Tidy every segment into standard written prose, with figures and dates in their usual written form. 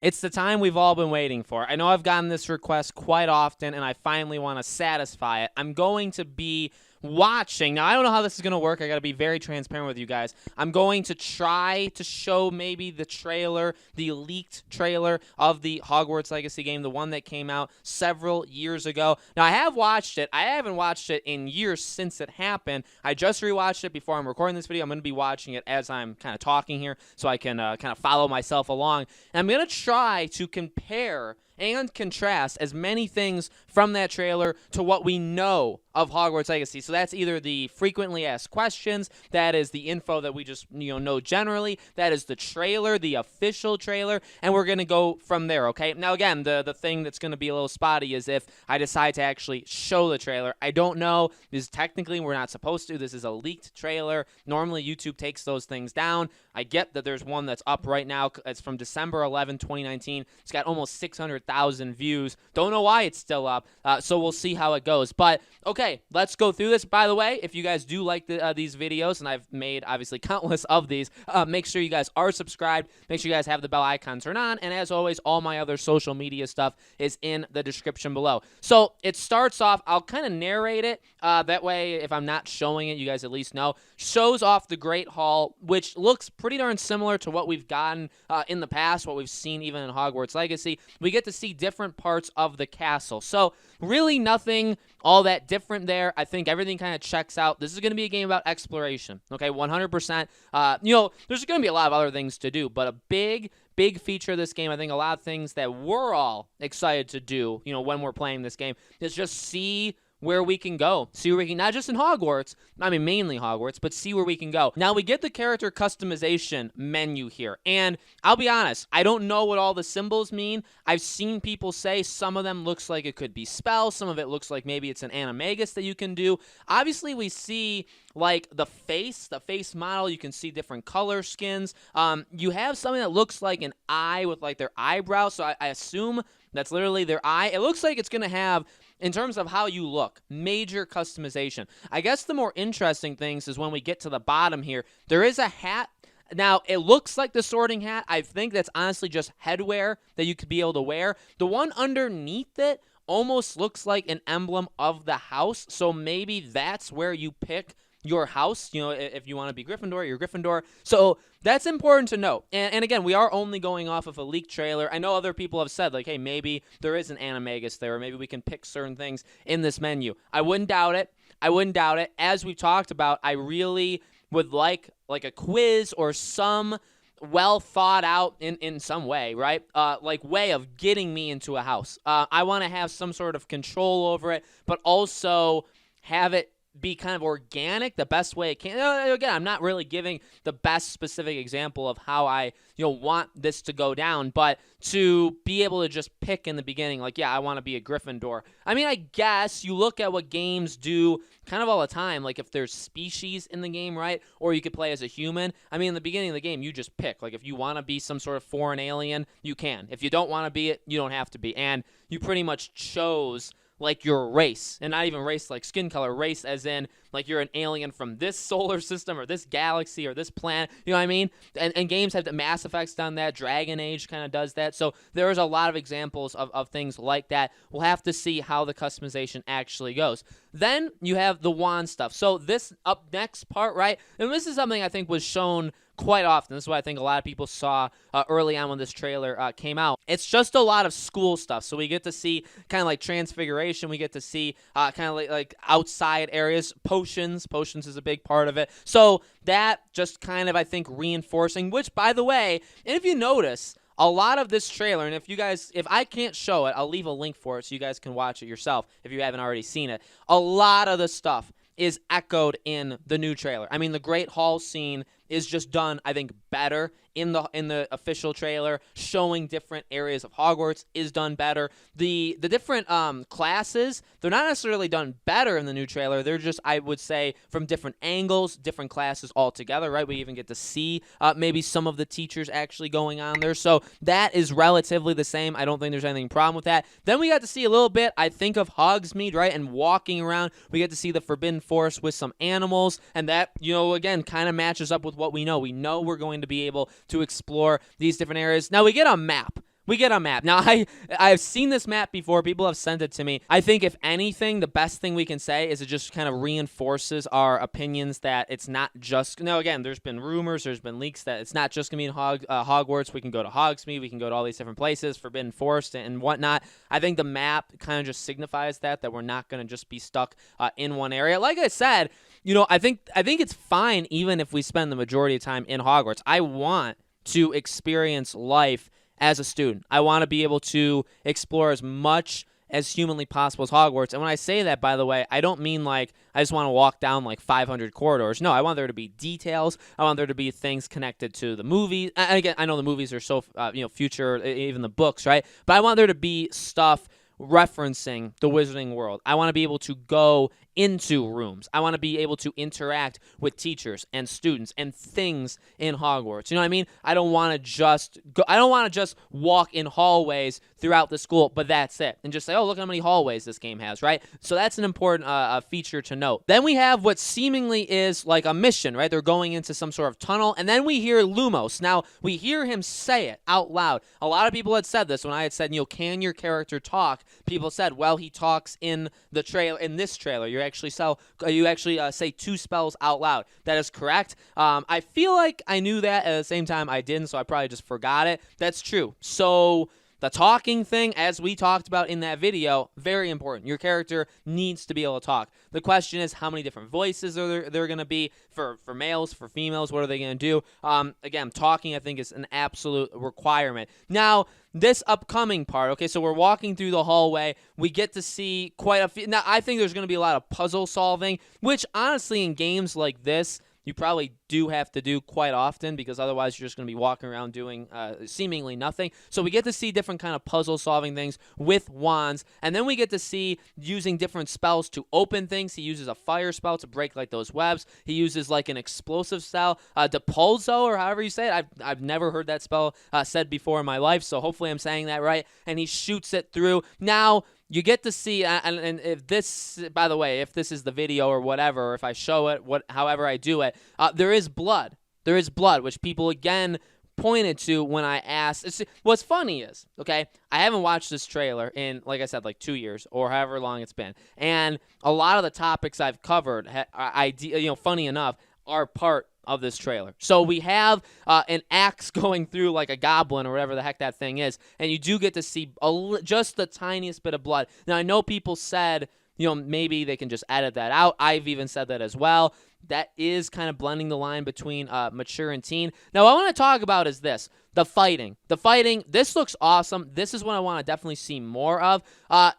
It's the time we've all been waiting for. I know I've gotten this request quite often, and I finally want to satisfy it. I'm going to be watching. Now, I don't know how this is going to work. I got to be very transparent with you guys. I'm going to try to show maybe the trailer, the leaked trailer of the Hogwarts Legacy game, the one that came out several years ago. Now, I have watched it. I haven't watched it in years since it happened. I just rewatched it before I'm recording this video. I'm going to be watching it as I'm kind of talking here so I can kind of follow myself along. And I'm going to try to compare and contrast as many things from that trailer to what we know of Hogwarts Legacy. So that's either the frequently asked questions, that is the info that we just know generally, that is the trailer, the official trailer, and we're going to go from there, okay? Now, again, the thing that's going to be a little spotty is if I decide to actually show the trailer. I don't know. This technically we're not supposed to. This is a leaked trailer. Normally, YouTube takes those things down. I get that there's one that's up right now. It's from December 11, 2019. It's got almost 600,000 views. Don't know why it's still up, so we'll see how it goes. But, okay, let's go through this. By the way, if you guys do like these videos, and I've made, obviously, countless of these, make sure you guys are subscribed. Make sure you guys have the bell icon turned on. And as always, all my other social media stuff is in the description below. So it starts off, I'll kind of narrate it. That way, if I'm not showing it, you guys at least know. Shows off the Great Hall, which looks pretty darn similar to what we've gotten in the past, what we've seen even in Hogwarts Legacy. We get to see different parts of the castle. So really nothing all that different there. I think everything kind of checks out. This is going to be a game about exploration, okay, 100%. There's going to be a lot of other things to do, but a big feature of this game, I think a lot of things that we're all excited to do, when we're playing this game, is just see where we can go. See where we can, not just in Hogwarts, I mean mainly Hogwarts, but see where we can go. Now we get the character customization menu here, and I'll be honest, I don't know what all the symbols mean. I've seen people say some of them looks like it could be spells, some of it looks like maybe it's an animagus that you can do. Obviously we see like the face model, you can see different color skins. You have something that looks like an eye with like their eyebrow, so I assume that's literally their eye. It looks like it's going to have, in terms of how you look, major customization. I guess the more interesting things is when we get to the bottom here, there is a hat. Now, it looks like the sorting hat. I think that's honestly just headwear that you could be able to wear. The one underneath it almost looks like an emblem of the house, so maybe that's where you pick your house, if you want to be Gryffindor, you're Gryffindor. So that's important to note. And again, we are only going off of a leaked trailer. I know other people have said, like, hey, maybe there is an animagus there, or maybe we can pick certain things in this menu. I wouldn't doubt it. As we've talked about, I really would like a quiz or some well thought out in some way, right? Way of getting me into a house. I want to have some sort of control over it, but also have it be kind of organic the best way it can. Again, I'm not really giving the best specific example of how I want this to go down, but to be able to just pick in the beginning, like, yeah, I want to be a Gryffindor. I mean, I guess you look at what games do kind of all the time, like if there's species in the game, right? Or you could play as a human. I mean, in the beginning of the game, you just pick. Like, if you want to be some sort of foreign alien, you can. If you don't want to be it, you don't have to be. And you pretty much chose like your race, and not even race like skin color, race as in like you're an alien from this solar system or this galaxy or this planet, you know what I mean? And games have, Mass Effect's done that, Dragon Age kind of does that, so there's a lot of examples of things like that. We'll have to see how the customization actually goes. Then you have the wand stuff. So this up next part, right, and this is something I think was shown quite often. This is what I think a lot of people saw early on when this trailer came out. It's just a lot of school stuff. So we get to see kind of like Transfiguration. We get to see kind of like outside areas. Potions. Potions is a big part of it. So that just kind of, I think, reinforcing, which, by the way, and if you notice, a lot of this trailer, and if I can't show it, I'll leave a link for it so you guys can watch it yourself if you haven't already seen it. A lot of the stuff is echoed in the new trailer. I mean, the Great Hall scene is just done, I think, better in the official trailer. Showing different areas of Hogwarts is done better. The different classes, they're not necessarily done better in the new trailer. They're just, I would say, from different angles, different classes altogether, right? We even get to see maybe some of the teachers actually going on there. So that is relatively the same. I don't think there's anything problem with that. Then we got to see a little bit, I think, of Hogsmeade, right? And walking around. We get to see the Forbidden Forest with some animals. And that, again, kind of matches up with what we know. We know we're going to be able to explore these different areas. Now we get a map. We get a map. Now, I've seen this map before. People have sent it to me. I think, if anything, the best thing we can say is it just kind of reinforces our opinions that it's not just... Now, again, there's been rumors, there's been leaks that it's not just going to be in Hogwarts. We can go to Hogsmeade. We can go to all these different places, Forbidden Forest and whatnot. I think the map kind of just signifies that we're not going to just be stuck in one area. Like I said, I think it's fine even if we spend the majority of time in Hogwarts. I want to experience life as a student. I want to be able to explore as much as humanly possible as Hogwarts. And when I say that, by the way, I don't mean like I just want to walk down like 500 corridors. No, I want there to be details. I want there to be things connected to the movie. And again, I know the movies are so future, even the books, right? But I want there to be stuff referencing the Wizarding World. I want to be able to go into rooms. I want to be able to interact with teachers and students and things in Hogwarts. You know what I mean? I don't want to just walk in hallways throughout the school, but that's it. And just say, oh, look how many hallways this game has, right? So that's an important feature to note. Then we have what seemingly is like a mission, right? They're going into some sort of tunnel, and then we hear Lumos. Now, we hear him say it out loud. A lot of people had said this when I had said, can your character talk? People said, well, he talks in the trailer. In this trailer, you actually say 2 spells out loud. That is correct. I feel like I knew that. At the same time, I didn't, so I probably just forgot it. That's true. So the talking thing, as we talked about in that video, very important. Your character needs to be able to talk. The question is, how many different voices are there going to be for males, for females? What are they going to do? Again, talking, I think, is an absolute requirement. Now, this upcoming part, okay, so we're walking through the hallway. We get to see quite a few. Now, I think there's going to be a lot of puzzle solving, which, honestly, in games like this, you probably do have to do quite often, because otherwise you're just going to be walking around doing seemingly nothing. So we get to see different kind of puzzle solving things with wands, and then we get to see using different spells to open things. He uses a fire spell to break like those webs. He uses like an explosive spell, Depulso, or however you say it. I've never heard that spell said before in my life, so hopefully I'm saying that right. And he shoots it through. Now, you get to see, and if this, by the way, if this is the video or whatever, or if I show it, however I do it, there is blood. There is blood, which people, again, pointed to when I asked. What's funny is, okay, I haven't watched this trailer in, like I said, like 2 years or however long it's been. And a lot of the topics I've covered, funny enough, are part of this trailer. So we have an axe going through like a goblin or whatever the heck that thing is, and you do get to see just the tiniest bit of blood. Now, I know people said, maybe they can just edit that out. I've even said that as well. That is kind of blending the line between mature and teen. Now, what I want to talk about is this. The fighting. This looks awesome. This is what I want to definitely see more of.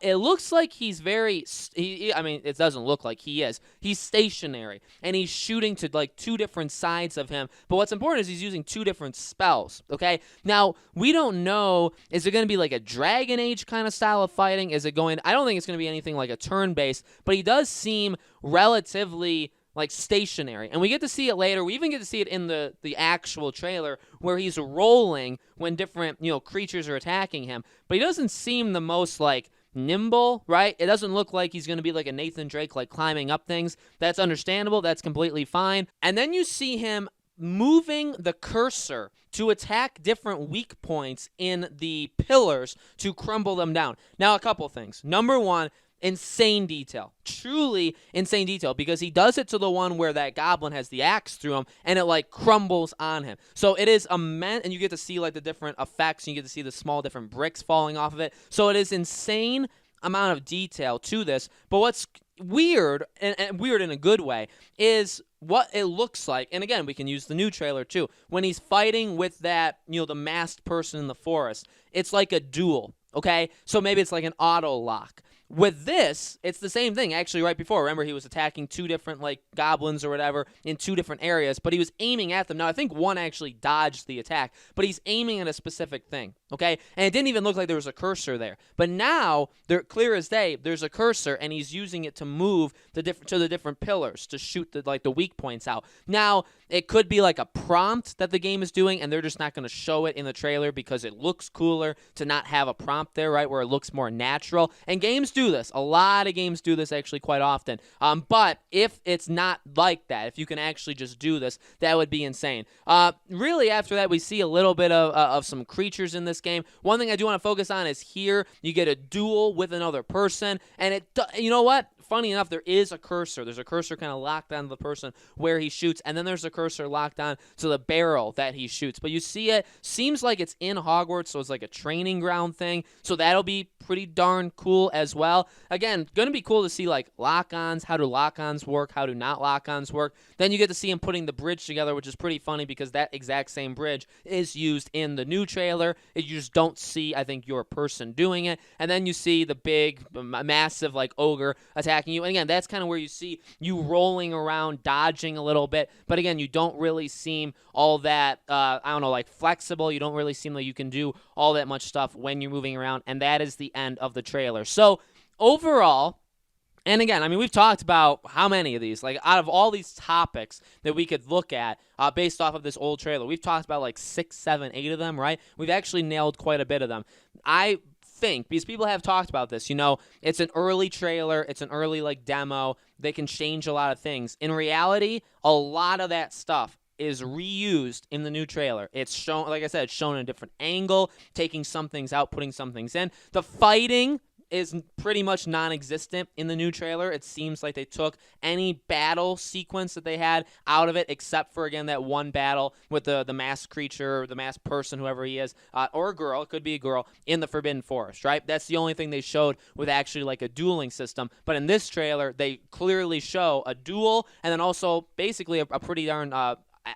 It looks like he's it doesn't look like he is. He's stationary, and he's shooting to like 2 different sides of him. But what's important is he's using 2 different spells, okay? Now, we don't know, is it going to be like a Dragon Age kind of style of fighting? I don't think it's going to be anything like a turn-based, but he does seem relatively like stationary, and we get to see it later. We even get to see it in the actual trailer where he's rolling when different creatures are attacking him, but he doesn't seem the most like nimble, right? It doesn't look like he's going to be like a Nathan Drake, like climbing up things. That's understandable. That's completely fine. And then you see him moving the cursor to attack different weak points in the pillars to crumble them down. Now, a couple things. Number one, insane detail. Truly insane detail, because he does it to the one where that goblin has the axe through him, and it like crumbles on him. So it is immense, and you get to see like the different effects, and you get to see the small different bricks falling off of it. So it is insane amount of detail to this. But what's weird, and weird in a good way, is what it looks like. And again, we can use the new trailer too. When he's fighting with that, the masked person in the forest, it's like a duel, okay? So maybe it's like an auto lock. With this, it's the same thing. Actually, right before, remember, he was attacking 2 different, like, goblins or whatever in 2 different areas, but he was aiming at them. Now, I think one actually dodged the attack, but he's aiming at a specific thing, okay? And it didn't even look like there was a cursor there. But now, clear as day, there's a cursor, and he's using it to move to the different pillars, to shoot the weak points out. Now, It could be like a prompt that the game is doing, and they're just not going to show it in the trailer because it looks cooler to not have a prompt there, right, where it looks more natural. And games do this. A lot of games do this actually quite often. But if it's not like that, if you can actually just do this, that would be insane. Really, after that, we see a little bit of some creatures in this game. One thing I do want to focus on is here you get a duel with another person, and you know what? Funny enough, there is a cursor. There's a cursor kind of locked onto the person where he shoots, and then there's a cursor locked on to the barrel that he shoots. But you see it, seems like it's in Hogwarts, so it's like a training ground thing. So that'll be pretty darn cool as well. Again, going to be cool to see like lock-ons. How do lock-ons work? How do not lock-ons work? Then you get to see him putting the bridge together, which is pretty funny because that exact same bridge is used in the new trailer. You just don't see, I think, your person doing it. And then you see the big, massive like ogre attacking you. And again, that's kind of where you see you rolling around, dodging a little bit. But again, you don't really seem all that, I don't know, like flexible. You don't really seem like you can do all that much stuff when you're moving around. And that is the end of the trailer. So overall, and again, I mean, we've talked about how many of these, like out of all these topics that we could look at based off of this old trailer, we've talked about like 6, 7, 8 of them, right? We've actually nailed quite a bit of them. I think, because people have talked about this, you know, it's an early trailer, it's an early like demo, they can change a lot of things. In reality, a lot of that stuff is reused in the new trailer. It's shown, like I said, it's shown in a different angle, taking some things out, putting some things in. The fighting is pretty much non-existent in the new trailer. It seems like they took any battle sequence that they had out of it, except for, again, that one battle with the masked creature, the masked person, whoever he is, or a girl, it could be a girl, in the Forbidden Forest, right? That's the only thing they showed with actually like a dueling system. But in this trailer, they clearly show a duel and then also basically a pretty darn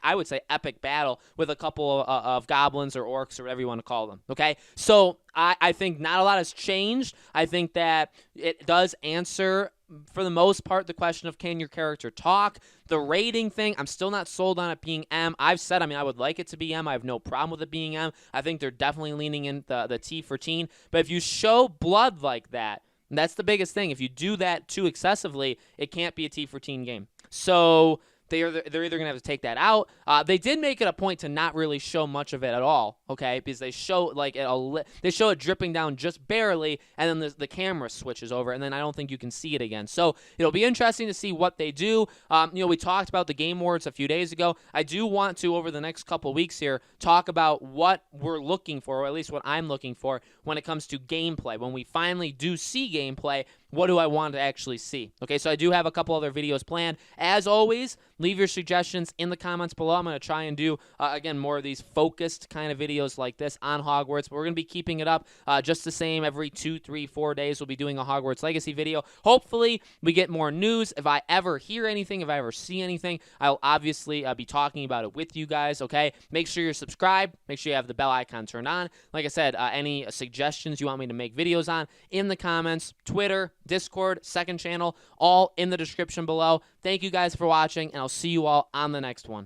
I would say epic battle with a couple of goblins or orcs or whatever you want to call them, okay? So I think not a lot has changed. I think that it does answer, for the most part, the question of can your character talk. The rating thing, I'm still not sold on it being M. I've said, I mean, I would like it to be M. I have no problem with it being M. I think they're definitely leaning in the T for teen. But if you show blood like that, and that's the biggest thing. If you do that too excessively, it can't be a T for teen game. So they're either going to have to take that out. They did make it a point to not really show much of it at all, okay? Because they show like they show it dripping down just barely, and then the camera switches over, and then I don't think you can see it again. So it'll be interesting to see what they do. You know, we talked about the Game Awards a few days ago. I do want to, over the next couple weeks here, talk about what we're looking for, or at least what I'm looking for when it comes to gameplay. When we finally do see gameplay, what do I want to actually see? Okay, so I do have a couple other videos planned. As always, leave your suggestions in the comments below. I'm going to try and do, again, more of these focused kind of videos like this on Hogwarts. But we're going to be keeping it up just the same. Every 2, 3, 4 days, we'll be doing a Hogwarts Legacy video. Hopefully, we get more news. If I ever hear anything, if I ever see anything, I'll obviously be talking about it with you guys, okay? Make sure you're subscribed. Make sure you have the bell icon turned on. Like I said, any suggestions you want me to make videos on in the comments, Twitter, Discord, second channel, all in the description below. Thank you guys for watching, and I'll see you all on the next one.